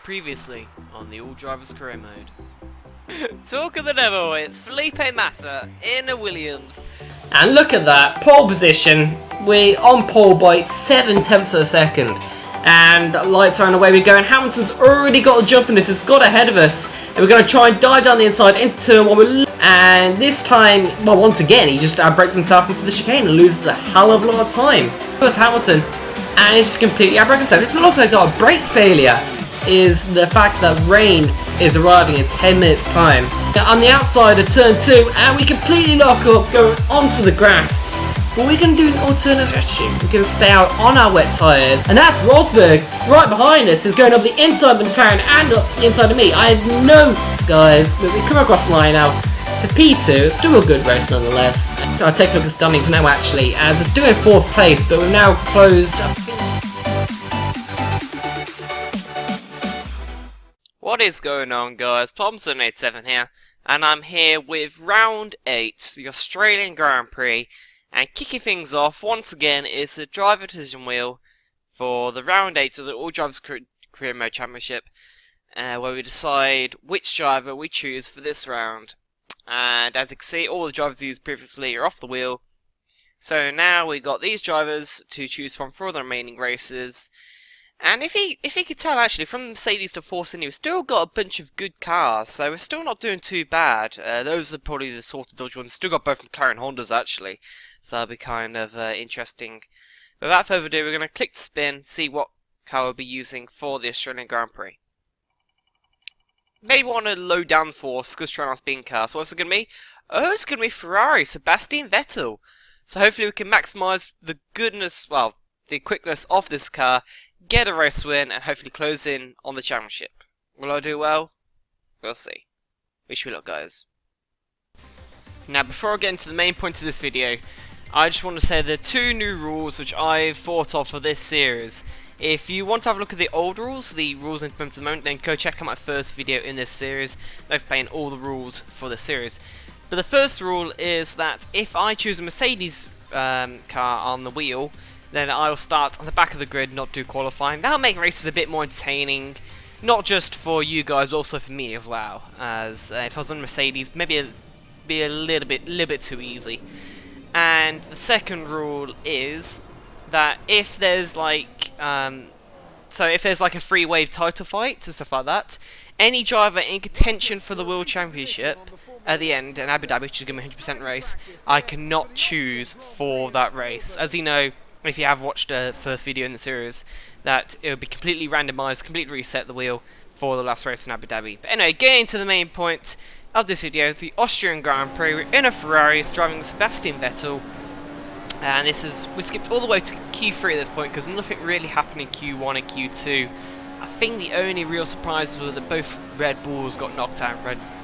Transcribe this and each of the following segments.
Previously on the All Drivers Career Mode. Talk of the devil, it's Felipe Massa in a Williams. And look at that, pole position. We're on pole by 7/10 of a second. And lights are on the way we go, and Hamilton's already got a jump in this, it's got ahead of us. And we're going to try and dive down the inside into turn one. And this time, well, once again, he just breaks himself into the chicane and loses a hell of a lot of time. There's Hamilton, and he's just completely outbreak himself. It's not like a brake failure, is the fact that rain is arriving in 10 minutes time. On the outside of turn 2, and we completely lock up going onto the grass. But we're going to do an alternative strategy. We're going to stay out on our wet tyres. And that's Rosberg right behind us, is going up the inside of the McLaren and up the inside of me. I have no guys, but we come across the line now. The P2, still a good race nonetheless. I'll take a look at the standings now actually, as it's still in 4th place, but we've now closed. What is going on, guys? Plumson87 here, and I'm here with round 8, the Australian Grand Prix. And kicking things off once again is the driver decision wheel for the round 8 of the All Drivers Career Mode Championship, where we decide which driver we choose for this round. And as you can see, all the drivers used previously are off the wheel. So now we got these drivers to choose from for the remaining races. And if you could tell, actually, from Mercedes to Force India, we've still got a bunch of good cars, so we're still not doing too bad. Those are probably the sort of dodgy ones. Still got both McLaren Hondas, actually, so that'll be kind of interesting. But without further ado, we're going to click spin, see what car we'll be using for the Australian Grand Prix. Maybe want to low down the force, because trying out spin car. So what's it going to be? Oh, it's going to be Ferrari, Sebastian Vettel. So hopefully we can maximise the goodness, well, the quickness of this car, get a race win, and hopefully close in on the championship. Will I do well? We'll see. Wish me luck, guys. Now, before I get into the main point of this video, I just want to say there are 2 new rules which I've thought of for this series. If you want to have a look at the old rules, the rules implemented at the moment, then go check out my first video in this series. I've explained all the rules for the series. But the first rule is that if I choose a Mercedes car on the wheel, then I will start on the back of the grid, not do qualifying. That'll make races a bit more entertaining, not just for you guys, but also for me as well. As if I was on Mercedes, maybe it'd be a little bit too easy. And the second rule is that if there's like, if there's like a free-wave title fight and stuff like that, any driver in contention for the World Championship at the end in Abu Dhabi, which is going to be a 100% race, I cannot choose for that race. As you know, if you have watched the first video in the series, that it will be completely randomised, completely reset the wheel for the last race in Abu Dhabi. But anyway, getting to the main point of this video, the Austrian Grand Prix. We're in a Ferrari, it's driving Sebastian Vettel, and we skipped all the way to Q3 at this point because nothing really happened in Q1 and Q2. I think the only real surprises were that both Red Bulls got knocked out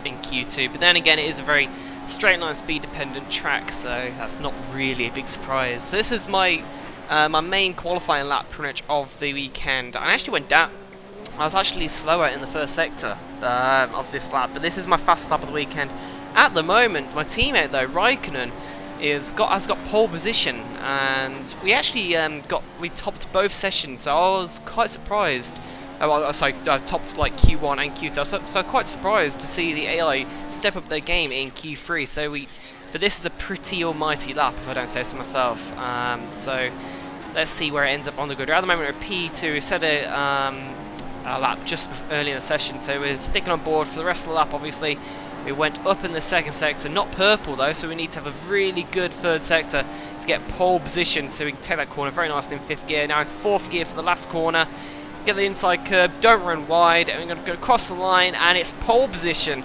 in Q2, but then again it is a very straight line speed dependent track, so that's not really a big surprise. So this is my main qualifying lap pretty much of the weekend. I actually went down. I was actually slower in the first sector of this lap, but this is my fastest lap of the weekend. At the moment, my teammate though, Raikkonen, has got pole position, and we actually we topped both sessions, so I was quite surprised. I topped like Q1 and Q2, so quite surprised to see the AI step up their game in Q3. But this is a pretty almighty lap, if I don't say so myself. So let's see where it ends up on the grid. At the moment, we're P2. We set a lap just early in the session, so we're sticking on board for the rest of the lap. Obviously, we went up in the second sector, not purple though, so we need to have a really good third sector to get pole position, so we can take that corner very nicely in 5th gear. Now into 4th gear for the last corner. Get the inside curb, don't run wide, and we're going to go across the line, and it's pole position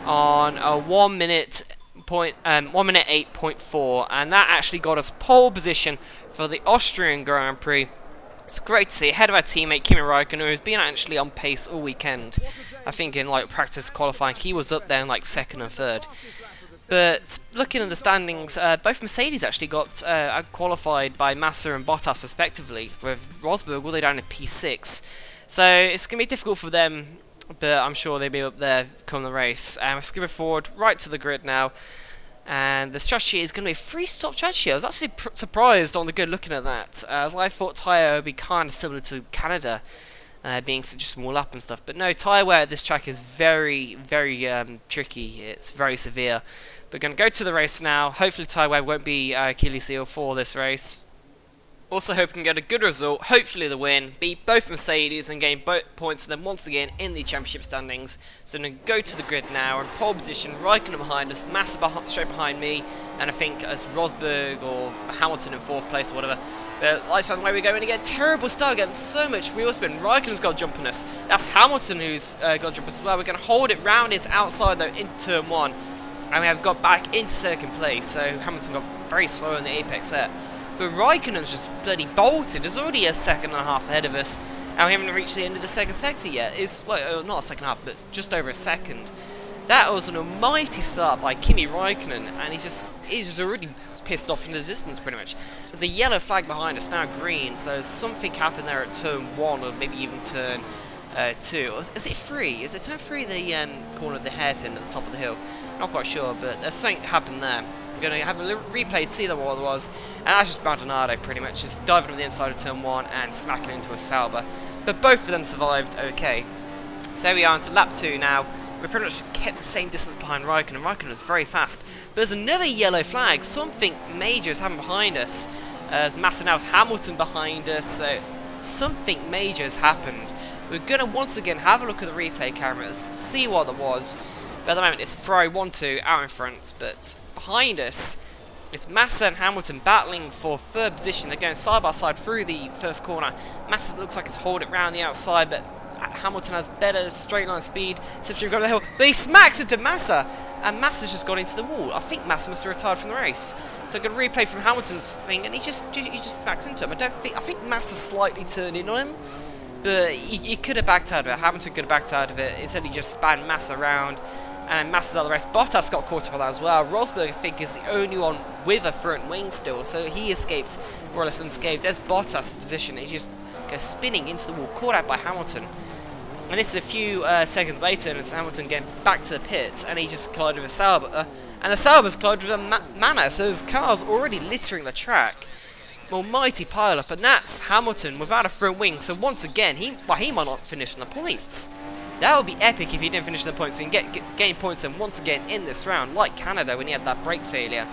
on a 1 minute 8.4, and that actually got us pole position for the Austrian Grand Prix. It's great to see, ahead of our teammate Kimi Raikkonen, who's been actually on pace all weekend. I think in like practice qualifying he was up there in like 2nd and 3rd. But looking at the standings, both Mercedes actually got qualified by Massa and Bottas respectively, with Rosberg all the way down to P6. So it's going to be difficult for them, but I'm sure they'll be up there come the race. And we're skipping forward right to the grid now. And the strategy is going to be a 3-stop strategy. I was actually surprised on the grid looking at that, as I thought tyre would be kind of similar to Canada. being such a small lap and stuff. But no, tyre wear at this track is very, very tricky. It's very severe. We're going to go to the race now. Hopefully tyre wear won't be Achilles heel for this race. Also hope we can get a good result, hopefully the win, beat both Mercedes and gain both points, and then once again in the championship standings. So I'm going to go to the grid now, in pole position, Raikkonen behind us, Massa straight behind me, and I think it's Rosberg or Hamilton in 4th place or whatever. Lights on the way we go, and again, terrible start, getting so much wheel spin. Raikkonen's got a jump on us. That's Hamilton who's got a jump as well. We're going to hold it round his outside though in turn 1, and we have got back into 2nd place, so Hamilton got very slow in the apex there. But Raikkonen's just bloody bolted. There's already a second and a half ahead of us, and we haven't reached the end of the 2nd sector yet. It's, well, not a second half, but just over a second. That was an almighty start by Kimi Raikkonen, and he's just already pissed off in the distance pretty much. There's a yellow flag behind us, now green, so something happened there at turn 1, or maybe even turn 2. Or is it 3? Is it turn 3, the corner of the hairpin at the top of the hill? Not quite sure, but there's something happened there. Going to have a replay to see what it was, and that's just Maldonado pretty much, just diving on the inside of turn 1 and smacking into a Sauber. But both of them survived okay. So here we are into lap 2 now. We pretty much kept the same distance behind Raikkonen. Raikkonen was very fast. But there's another yellow flag. Something major is happening behind us. There's Massa now with Hamilton behind us, so something major has happened. We're going to once again have a look at the replay cameras, see what it was. But at the moment it's Ferrari 1-2 out in front, but behind us, it's Massa and Hamilton battling for 3rd position. They're going side by side through the first corner. Massa looks like he's holding it round the outside, but Hamilton has better straight line speed. So going to the hill, but he smacks into Massa, and Massa's just got into the wall. I think Massa must have retired from the race. So I'm going to replay from Hamilton's thing, and he just smacks into him. I think Massa slightly turned in on him, but he could have backed out of it. Hamilton could have backed out of it. Instead, he just spun Massa around. And Massa's out of the race. Bottas got caught up on that as well. Rosberg, I think, is the only one with a front wing still, so he escaped more or less unscathed. There's Bottas' position. He just goes spinning into the wall, caught out by Hamilton. And this is a few seconds later, and it's Hamilton getting back to the pits, and he just collided with a Sauber. And the Sauber's collided with a Manor, so his car's already littering the track. Almighty pile-up, and that's Hamilton without a front wing. So once again, he might not finish in the points. That would be epic if he didn't finish the points and gain points and once again in this round, like Canada when he had that brake failure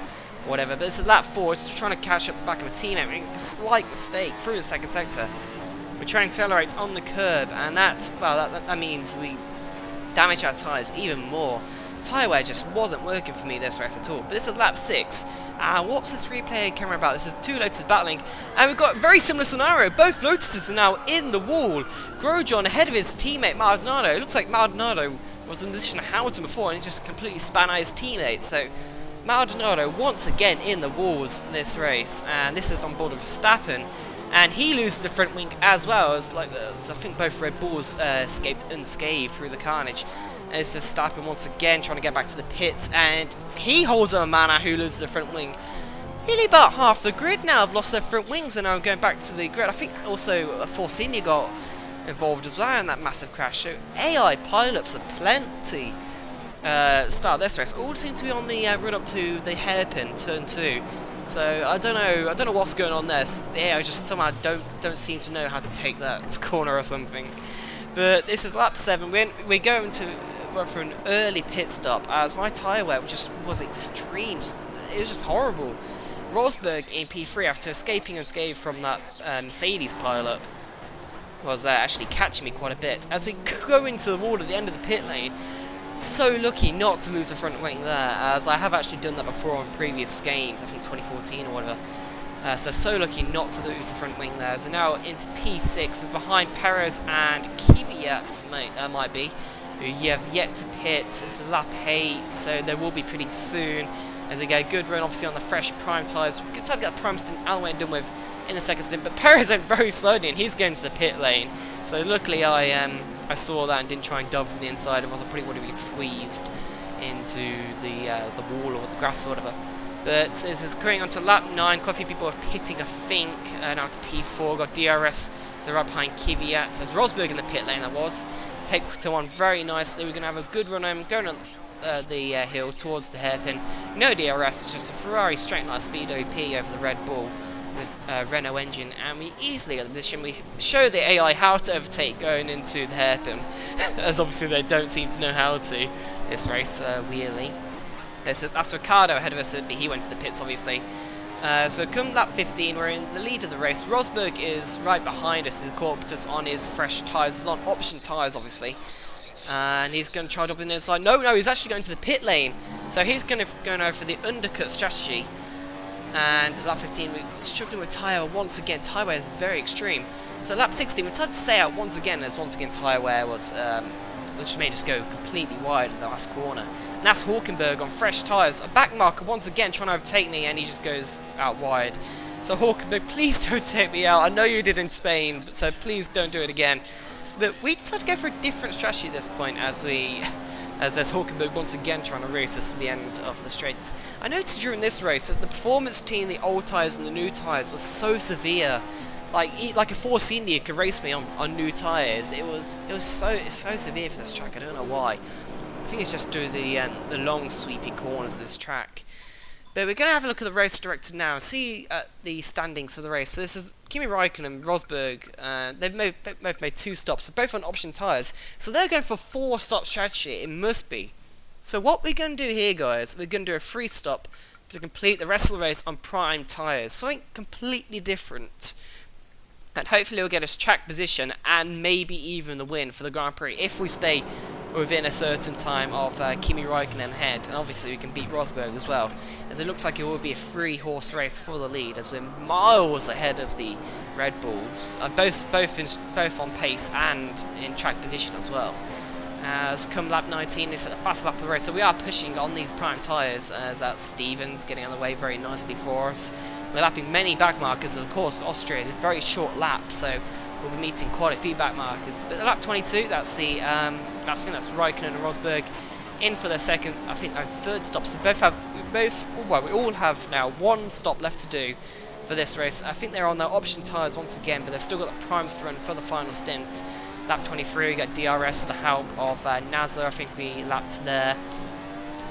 or whatever. But this is lap 4, just trying to catch up the back of a teammate, making a slight mistake through the 2nd sector. We're trying to accelerate on the curb, and that means we damage our tyres even more. Tyre wear just wasn't working for me this race at all. But this is lap 6. What's this replay camera about? This is 2 Lotuses battling, and we've got a very similar scenario. Both Lotuses are now in the wall. Grosjean ahead of his teammate Maldonado. It looks like Maldonado was in the position of Hamilton before, and he just completely span out his teammates. So Maldonado once again in the walls this race, and this is on board of Verstappen, and he loses the front wing as well. As I think both Red Bulls escaped unscathed through the carnage. And it's Verstappen once again trying to get back to the pits, and he holds on a Manor who loses the front wing. Nearly about half the grid now have lost their front wings and are going back to the grid. I think also Force India got involved as well in that massive crash. So AI pileups are plenty. Start of this race all seem to be on the run up to the hairpin turn 2. So I don't know what's going on there. The AI just somehow don't seem to know how to take that corner or something. But this is lap 7. We're going to run for an early pit stop as my tyre wear just was extreme. It was just horrible. Rosberg in P3 after escaping unscathed from that Mercedes pile-up was actually catching me quite a bit. As we go into the wall at the end of the pit lane, so lucky not to lose the front wing there, as I have actually done that before on previous games, I think 2014 or whatever. So lucky not to lose the front wing there. So now into P6, is behind Perez and Kvyat, might be, who you have yet to pit. It's lap 8, so they will be pretty soon. As they get a good run, obviously on the fresh prime tyres. Good time to get the prime stint out of the way and done with in the 2nd stint. But Perez went very slowly, and he's going to the pit lane. So luckily I saw that and didn't try and dove from the inside, and wasn't pretty would have been squeezed into the wall or the grass or whatever. But this is going on to lap 9. Quite a few people are pitting, I think. Now to P4. Got DRS. So right behind Kvyat. As Rosberg in the pit lane, that was. Take to one very nicely. We're going to have a good run home. Going on the hill towards the hairpin. No DRS. It's just a Ferrari straight line speed OP over the Red Bull. with Renault engine, and we easily get the position. We show the AI how to overtake going into the hairpin, as obviously they don't seem to know how to this race, weirdly. So that's Ricciardo ahead of us, he went to the pits obviously. So come lap 15, we're in the lead of the race. Rosberg is right behind us, he's caught just on his fresh tyres, he's on option tyres obviously. And he's going to try to up in the inside. No, he's actually going to the pit lane. So he's going to go over for the undercut strategy. And lap 15, we're struggling with tyre once again. Tyre wear is very extreme. So lap 16, we decided to stay out once again, as once again tyre wear was, which made us go completely wide in the last corner. And that's Hülkenberg on fresh tyres. A back marker once again trying to overtake me, and he just goes out wide. So Hülkenberg, please don't take me out. I know you did in Spain, so please don't do it again. But we decided to go for a different strategy at this point, as there's Hülkenberg once again trying to race us to the end of the straight. I noticed during this race that the performance between the old tyres and the new tyres was so severe. Like a Force India could race me on new tyres. It's so severe for this track. I don't know why. I think it's just through the long sweeping corners of this track. But we're going to have a look at the race director now and see the standings of the race. So this is Kimi Räikkönen and Rosberg. They've both made 2 stops, so both on option tyres. So they're going for 4-stop strategy, it must be. So what we're going to do here, guys, we're going to do a 3 stop to complete the rest of the race on prime tyres. Something completely different. And hopefully we'll get us track position and maybe even the win for the Grand Prix if we stay within a certain time of Kimi Räikkönen ahead, and obviously we can beat Rosberg as well, as it looks like it will be a 3-horse race for the lead, as we're miles ahead of the Red Bulls, both on pace and in track position as well. As come lap 19, it's at the fast lap of the race, so we are pushing on these prime tyres, as that's Stevens getting on the way very nicely for us. We're lapping many back markers, and of course Austria is a very short lap, so we'll be meeting quite a few back markers. But at lap 22, that's the that's Räikkönen and Rosberg in for their third stop. So we all have now 1 stop left to do for this race. I think they're on their option tyres once again, but they've still got the primes to run for the final stint. Lap 23, we got DRS with the help of Nasser. I think we lapped there.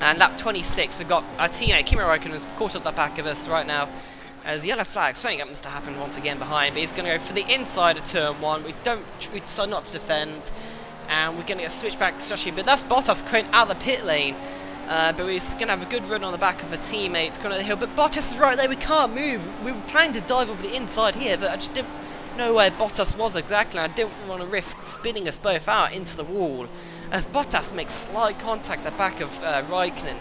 And lap 26, we've got our teammate Kimi Räikkönen has caught up the back of us right now. As the yellow flag, something happens to happen once again behind, but he's going to go for the inside of turn 1. We decide not to defend, and we're going to get a switchback strategy. But that's Bottas going out of the pit lane. But we're going to have a good run on the back of a teammate going up the hill. But Bottas is right there. We can't move. We were planning to dive over the inside here, but I just didn't know where Bottas was exactly. I didn't want to risk spinning us both out into the wall, as Bottas makes slight contact at the back of Räikkönen.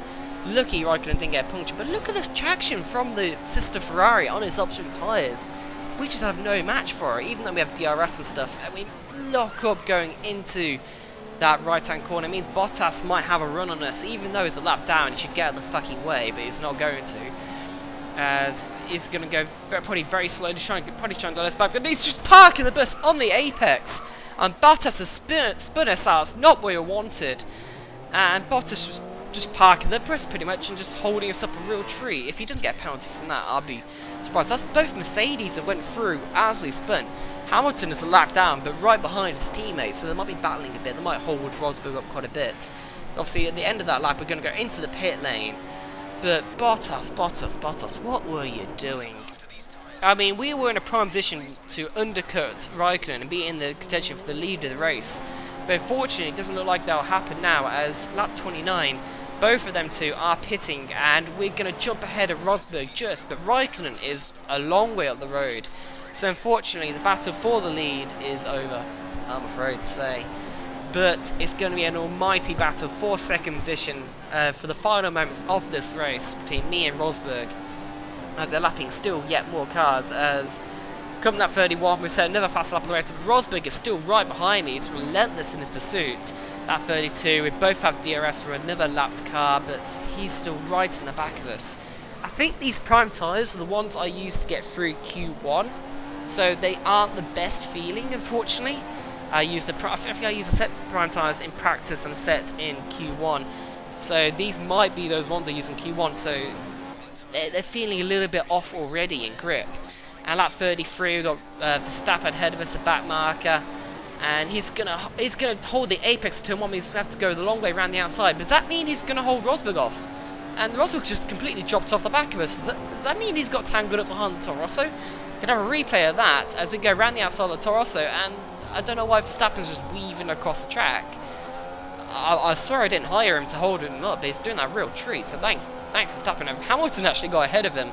Lucky Räikkönen didn't get punctured, but look at this traction from the sister Ferrari on his option tyres. We just have no match for it, even though we have DRS and stuff. And we lock up going into that right-hand corner. It means Bottas might have a run on us, even though it's a lap down. He should get out of the fucking way, but he's not going to. As he's going to go probably very slowly, probably trying to let us back, but he's just parking the bus on the apex. And Bottas has spun us out. It's not what we wanted. And Bottas was just parking the bus pretty much and just holding us up a real tree. If he doesn't get a penalty from that, I'll be surprised. That's both Mercedes that went through as we spun. Hamilton is a lap down, but right behind his teammates, so they might be battling a bit. They might hold Rosberg up quite a bit. Obviously, at the end of that lap, we're going to go into the pit lane. But Bottas, what were you doing? I mean, we were in a prime position to undercut Räikkönen and be in the contention for the lead of the race. But unfortunately, it doesn't look like that will happen now, as lap 29, both of them two are pitting, and we're going to jump ahead of Rosberg but Räikkönen is a long way up the road. So unfortunately, the battle for the lead is over, I'm afraid to say. But it's going to be an almighty battle for second position for the final moments of this race between me and Rosberg, as they're lapping still yet more cars. As coming up 31, we set another fast lap of the race, but Rosberg is still right behind me. He's relentless in his pursuit. At 32, we both have DRS from another lapped car, but he's still right in the back of us. I think these prime tyres are the ones I used to get through Q1, so they aren't the best feeling, unfortunately. I think I used a set prime tyres in practice and a set in Q1, so these might be those ones I use in Q1, so they're feeling a little bit off already in grip. And at 33, we've got Verstappen ahead of us, a back marker, and he's gonna hold the apex turn 1. Means we have to go the long way around the outside. But does that mean he's gonna hold Rosberg off? And Rosberg just completely dropped off the back of us. Does that mean he's got tangled up behind the Toro Rosso? Gonna have a replay of that as we go around the outside of the Toro Rosso, and I don't know why Verstappen's just weaving across the track. I swear I didn't hire him to hold him up, but he's doing that real treat, so thanks Verstappen. And Hamilton actually got ahead of him.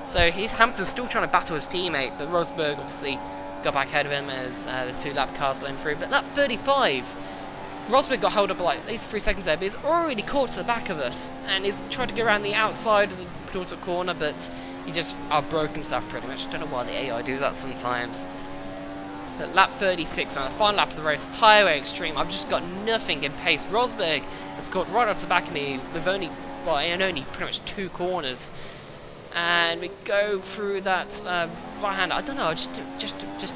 So Hamilton's still trying to battle his teammate, but Rosberg obviously got back ahead of him as the 2 lap cars lane through. But lap 35, Rosberg got held up like at least 3 seconds there, but he's already caught to the back of us, and he's tried to go around the outside of the penultimate corner, but he just outbroke himself pretty much. I don't know why the AI do that sometimes. But lap 36, now the final lap of the race, tyre wear extreme. I've just got nothing in pace. Rosberg has caught right up to the back of me with only pretty much 2 corners. And we go through that right-hander. I don't know, I just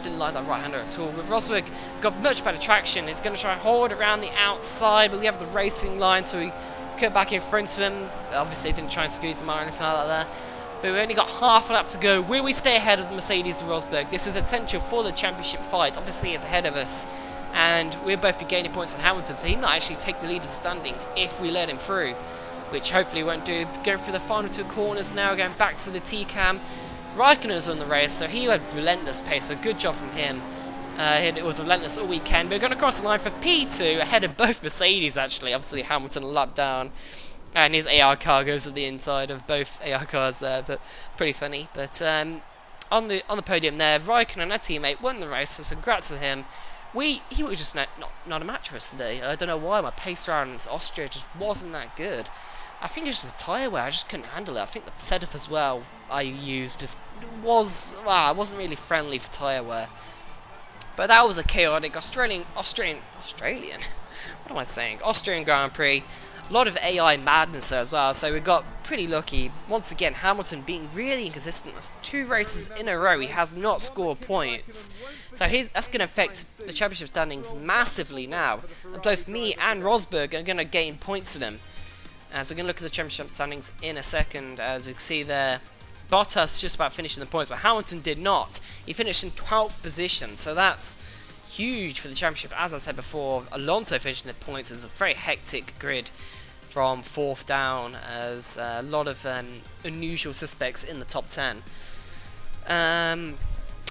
didn't like that right-hander at all. But Rosberg got much better traction. He's going to try and hold around the outside, but we have the racing line, so we cut back in front of him. Obviously, didn't try and squeeze him out or anything like that there. But we've only got half a lap to go. Will we stay ahead of the Mercedes and Rosberg? This is essential for the championship fight. Obviously, he's ahead of us, and we'll both be gaining points on Hamilton, so he might actually take the lead of the standings if we let him through, which hopefully won't do. Going through the final 2 corners now, going back to the T-cam. Raikkonen's on the race, so he had relentless pace, so good job from him. It was relentless all weekend. We're going to cross the line for P2, ahead of both Mercedes, actually. Obviously, Hamilton a lap down. And his AR car goes at the inside of both AR cars there, but pretty funny. But on the podium there, Raikkonen and our teammate won the race, so congrats to him. He was just not a match for us today. I don't know why, my pace around Austria just wasn't that good. I think it's just the tyre wear, I just couldn't handle it. I think the setup as well I used just wasn't really friendly for tyre wear. But that was a chaotic Australian what am I saying? Austrian Grand Prix. A lot of AI madness there as well, so we got pretty lucky. Once again, Hamilton being really inconsistent. That's 2 races in a row he has not scored points. So that's going to affect the championship standings massively now. And both me and Rosberg are going to gain points in them. So we're going to look at the championship standings in a second. As we can see there, Bottas just about finishing the points, but Hamilton did not. He finished in 12th position, so that's huge for the championship. As I said before, Alonso finishing the points is a very hectic grid from 4th down, as a lot of unusual suspects in the top 10.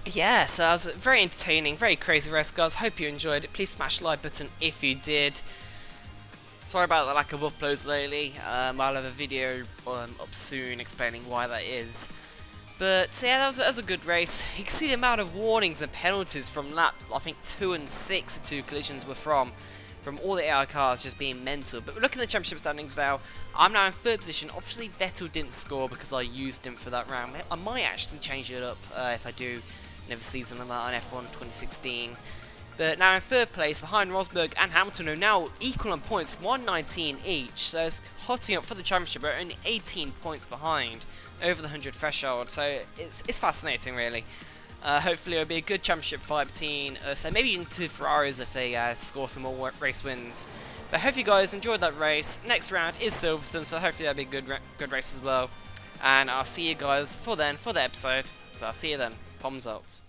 Yeah, so that was very entertaining, very crazy race, guys. Hope you enjoyed it. Please smash the like button if you did. Sorry about the lack of uploads lately. I'll have a video up soon explaining why that is. But so yeah, that was a good race. You can see the amount of warnings and penalties from lap, I think 2 and 6, the 2 collisions were from all the AI cars just being mental. But we're looking at the championship standings now. I'm now in 3rd position. Obviously, Vettel didn't score because I used him for that round. I might actually change it up if I do another season on that on F1 2016. But now in 3rd place, behind Rosberg and Hamilton, who are now equal on points, 119 each. So it's hotting up for the championship. We're only 18 points behind, over the 100 threshold. So it's fascinating, really. Hopefully it'll be a good championship fight between us, and maybe even 2 Ferraris if they score some more race wins. But I hope you guys enjoyed that race. Next round is Silverstone, so hopefully that'll be a good race as well. And I'll see you guys for the episode. So I'll see you then. Palms out.